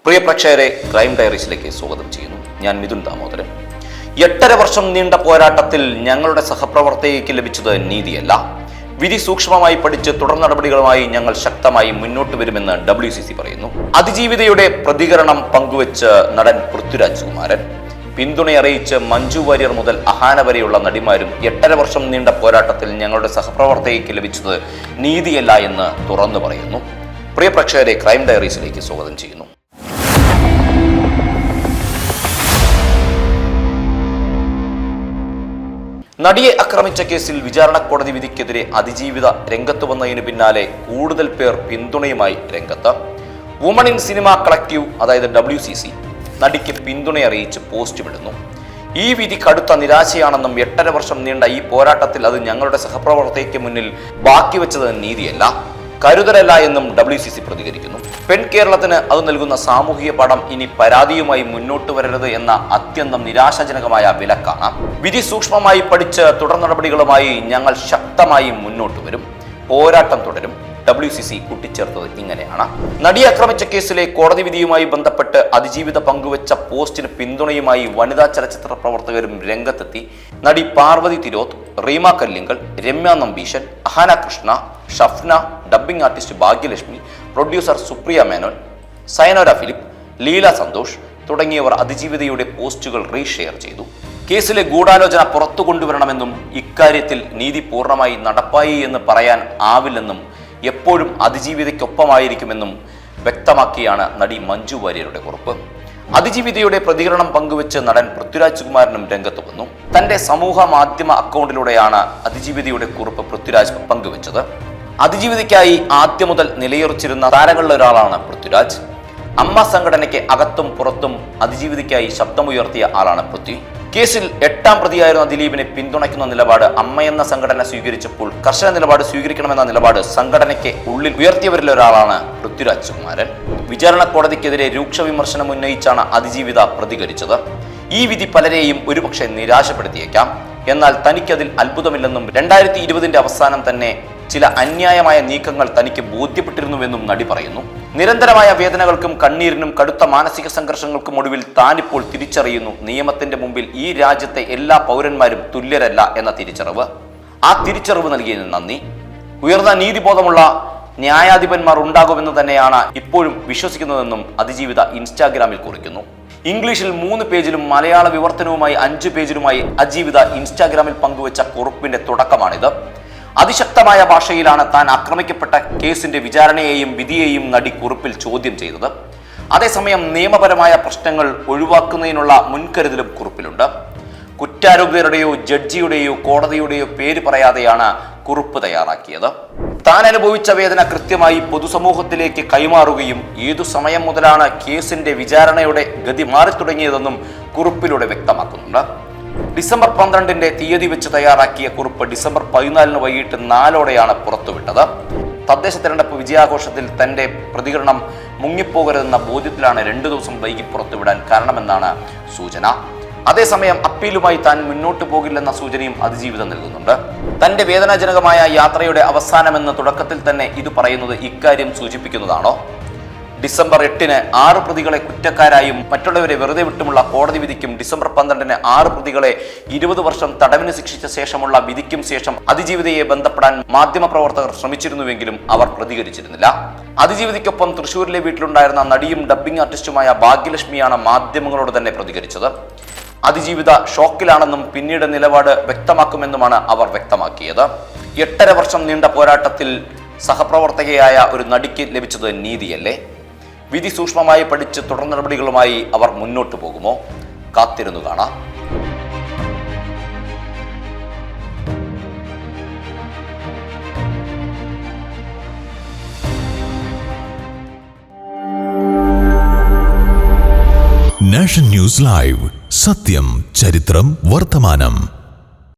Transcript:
പ്രിയ പ്രേക്ഷകരെ, ക്രൈം ഡയറീസിലേക്ക് സ്വാഗതം ചെയ്യുന്നു. ഞാൻ മിഥുൻ ദാമോദരൻ. 8.5 വർഷം നീണ്ട പോരാട്ടത്തിൽ ഞങ്ങളുടെ സഹപ്രവർത്തകയ്ക്ക് ലഭിച്ചത് നീതിയല്ല. വിധി സൂക്ഷ്മമായി പഠിച്ച് തുടർ നടപടികളുമായി ഞങ്ങൾ ശക്തമായി മുന്നോട്ട് വരുമെന്ന് WCC പറയുന്നു. അതിജീവിതയുടെ പ്രതികരണം പങ്കുവെച്ച് നടൻ പൃഥ്വിരാജ് കുമാരൻ. പിന്തുണയറിയിച്ച് മഞ്ജു വാര്യർ മുതൽ അഹാന വരെയുള്ള നടിമാരും 8.5 വർഷം നീണ്ട പോരാട്ടത്തിൽ ഞങ്ങളുടെ സഹപ്രവർത്തകയ്ക്ക് ലഭിച്ചത് നീതിയല്ല എന്ന് തുറന്നു പറയുന്നു. പ്രിയ പ്രേക്ഷകരെ, ക്രൈം ഡയറീസിലേക്ക് സ്വാഗതം ചെയ്യുന്നു. നടിയെ ആക്രമിച്ച കേസിൽ വിചാരണ കോടതി വിധിക്കെതിരെ അതിജീവിത രംഗത്ത് വന്നതിന് പിന്നാലെ കൂടുതൽ പേർ പിന്തുണയുമായി രംഗത്ത്. വുമൺ ഇൻ സിനിമ കളക്റ്റീവ്, അതായത് WCC, നടിക്ക് പിന്തുണയറിയിച്ച് പോസ്റ്റ് വിടുന്നു. ഈ വിധി കടുത്ത നിരാശയാണെന്നും 8.5 വർഷം നീണ്ട ഈ പോരാട്ടത്തിൽ അത് ഞങ്ങളുടെ സഹപ്രവർത്തകയ്ക്ക് മുന്നിൽ ബാക്കി വെച്ചത് നീതിയല്ല, കരുതലല്ല എന്നും WCC പ്രതികരിക്കുന്നു. പെൺ കേരളത്തിന് അത് നൽകുന്ന സാമൂഹിക പാഠം ഇനി പരാതിയുമായി മുന്നോട്ട് വരരുത് എന്ന അത്യന്തം നിരാശാജനകമായ വിലക്കാണ്. വിധി സൂക്ഷ്മമായി പഠിച്ച് തുടർ നടപടികളുമായി ഞങ്ങൾ ശക്തമായി മുന്നോട്ട് വരും, പോരാട്ടം തുടരും. WCC കൂട്ടിച്ചേർത്തത് ഇങ്ങനെയാണ്. നടിയെ ആക്രമിച്ച കേസിലെ കോടതി വിധിയുമായി ബന്ധപ്പെട്ട് അതിജീവിത പങ്കുവച്ച പോസ്റ്റിന് പിന്തുണയുമായി വനിതാ ചലച്ചിത്ര പ്രവർത്തകരും രംഗത്തെത്തി. നടി Parvathy Thiruvothu, Rima Kallingal, Ramya Nambeesan, Ahaana Krishna, Shafna, dubbing artist Bhagyalakshmi, producer Supriya Menon, Sayanora Philip, Leela Santhosh തുടങ്ങിയവർ അതിജീവിതയുടെ പോസ്റ്റുകൾ റീഷെയർ ചെയ്തു. കേസിലെ ഗൂഢാലോചന പുറത്തു കൊണ്ടുവരണമെന്നും ഇക്കാര്യത്തിൽ നീതി പൂർണ്ണമായി നടപ്പായി എന്ന് പറയാൻ ആവില്ലെന്നും എപ്പോഴും അതിജീവിതയ്ക്കൊപ്പമായിരിക്കുമെന്നും വ്യക്തമാക്കിയാണ് നടി മഞ്ജു വാര്യരുടെ കുറിപ്പ്. അതിജീവിതയുടെ പ്രതികരണം പങ്കുവെച്ച് നടൻ പൃഥ്വിരാജ് കുമാരനും രംഗത്ത് വന്നു. തന്റെ സമൂഹ മാധ്യമ അക്കൗണ്ടിലൂടെയാണ് അതിജീവിതയുടെ കുറിപ്പ് പൃഥ്വിരാജ് പങ്കുവെച്ചത്. അതിജീവിതയ്ക്കായി ആദ്യം മുതൽ നിലയുറച്ചിരുന്ന താരങ്ങളിലൊരാളാണ് പൃഥ്വിരാജ്. അമ്മ സംഘടനയ്ക്ക് അകത്തും പുറത്തും അതിജീവിതയ്ക്കായി ശബ്ദമുയർത്തിയ ആളാണ് പൃഥ്വി. കേസിൽ 8ാം പ്രതിയായിരുന്ന ദിലീപിനെ പിന്തുണയ്ക്കുന്ന നിലപാട് അമ്മയെന്ന സംഘടന സ്വീകരിച്ചപ്പോൾ കർശന നിലപാട് സ്വീകരിക്കണമെന്ന നിലപാട് സംഘടനയ്ക്ക് ഉള്ളിൽ ഉയർത്തിയവരിലൊരാളാണ് പൃഥ്വിരാജ് കുമാരൻ. വിചാരണ കോടതിക്കെതിരെ രൂക്ഷ വിമർശനം ഉന്നയിച്ചാണ് അതിജീവിത പ്രതികരിച്ചത്. ഈ വിധി പലരെയും ഒരുപക്ഷെ നിരാശപ്പെടുത്തിയേക്കാം. എന്നാൽ തനിക്കതിൽ അത്ഭുതമില്ലെന്നും 2020 അവസാനം തന്നെ ചില അന്യായമായ നീക്കങ്ങൾ തനിക്ക് ബോധ്യപ്പെട്ടിരുന്നുവെന്നും നടി പറയുന്നു. നിരന്തരമായ വേദനകൾക്കും കണ്ണീരിനും കടുത്ത മാനസിക സംഘർഷങ്ങൾക്കും ഒടുവിൽ താനിപ്പോൾ തിരിച്ചറിയുന്നു നിയമത്തിന്റെ മുമ്പിൽ ഈ രാജ്യത്തെ എല്ലാ പൗരന്മാരും തുല്യരല്ല എന്ന തിരിച്ചറിവ്. ആ തിരിച്ചറിവ് നൽകിയതിന് നന്ദി. ഉയർന്ന നീതിബോധമുള്ള ന്യായാധിപന്മാർ ഉണ്ടാകുമെന്ന് തന്നെയാണ് ഇപ്പോഴും വിശ്വസിക്കുന്നതെന്നും അതിജീവിത ഇൻസ്റ്റാഗ്രാമിൽ കുറിക്കുന്നു. ഇംഗ്ലീഷിൽ 3 പേജിലും മലയാള വിവർത്തനവുമായി 5 പേജിലുമായി അതിജീവിത ഇൻസ്റ്റാഗ്രാമിൽ പങ്കുവച്ച കുറിപ്പിന്റെ തുടക്കമാണിത്. അതിശക്തമായ ഭാഷയിലാണ് താൻ ആക്രമിക്കപ്പെട്ട കേസിന്റെ വിചാരണയെയും വിധിയെയും നടി കുറിപ്പിൽ ചോദ്യം ചെയ്തത്. അതേസമയം നിയമപരമായ പ്രശ്നങ്ങൾ ഒഴിവാക്കുന്നതിനുള്ള മുൻകരുതലും കുറിപ്പിലുണ്ട്. കുറ്റാരോപിതരുടെയോ ജഡ്ജിയുടെയോ കോടതിയുടെയോ പേര് പറയാതെയാണ് കുറിപ്പ് തയ്യാറാക്കിയത്. താൻ അനുഭവിച്ച വേദന കൃത്യമായി പൊതുസമൂഹത്തിലേക്ക് കൈമാറുകയും ഏതു സമയം മുതലാണ് കേസിന്റെ വിചാരണയുടെ ഗതി മാറിത്തുടങ്ങിയതെന്നും കുറിപ്പിലൂടെ വ്യക്തമാക്കുന്നുണ്ട്. ഡിസംബർ 12 തീയതി വെച്ച് തയ്യാറാക്കിയ കുറിപ്പ് ഡിസംബർ 14 വൈകിട്ട് 4ഓടെയാണ് പുറത്തുവിട്ടത്. തദ്ദേശ തെരഞ്ഞെടുപ്പ് വിജയാഘോഷത്തിൽ തന്റെ പ്രതികരണം മുങ്ങിപ്പോകരുതെന്ന ബോധ്യത്തിലാണ് 2 ദിവസം വൈകി പുറത്തുവിടാൻ കാരണമെന്നാണ് സൂചന. അതേസമയം അപ്പീലുമായി താൻ മുന്നോട്ട് പോകില്ലെന്ന സൂചനയും അതിജീവിതം നൽകുന്നുണ്ട്. തന്റെ വേദനാജനകമായ യാത്രയുടെ അവസാനമെന്ന തുടക്കത്തിൽ തന്നെ ഇത് പറയുന്നത് ഇക്കാര്യം സൂചിപ്പിക്കുന്നതാണോ? ഡിസംബർ 8 6 പ്രതികളെ കുറ്റക്കാരായും മറ്റുള്ളവരെ വെറുതെ വിട്ടുമുള്ള കോടതി വിധിക്കും ഡിസംബർ 12 6 പ്രതികളെ 20 വർഷം തടവിന് ശിക്ഷിച്ച ശേഷമുള്ള വിധിക്കും ശേഷം അതിജീവിതയെ ബന്ധപ്പെടാൻ മാധ്യമപ്രവർത്തകർ ശ്രമിച്ചിരുന്നുവെങ്കിലും അവർ പ്രതികരിച്ചിരുന്നില്ല. അതിജീവിതയ്ക്കൊപ്പം തൃശൂരിലെ വീട്ടിലുണ്ടായിരുന്ന നടിയും ഡബ്ബിംഗ് ആർട്ടിസ്റ്റുമായ ഭാഗ്യലക്ഷ്മിയാണ് മാധ്യമങ്ങളോട് തന്നെ പ്രതികരിച്ചത്. അതിജീവിത ഷോക്കിലാണെന്നും പിന്നീട് നിലപാട് വ്യക്തമാക്കുമെന്നുമാണ് അവർ വ്യക്തമാക്കിയത്. 8.5 വർഷം നീണ്ട പോരാട്ടത്തിൽ സഹപ്രവർത്തകയായ ഒരു നടിക്ക് ലഭിച്ചത് നീതിയല്ലേ? വിധി സൂക്ഷ്മമായി പഠിച്ച് തുടർ നടപടികളുമായി അവർ മുന്നോട്ട് പോകുമോ? കാത്തിരുന്നു കാണാം. നാഷൻ ന്യൂസ് ലൈവ്, സത്യം, ചരിത്രം, വർത്തമാനം.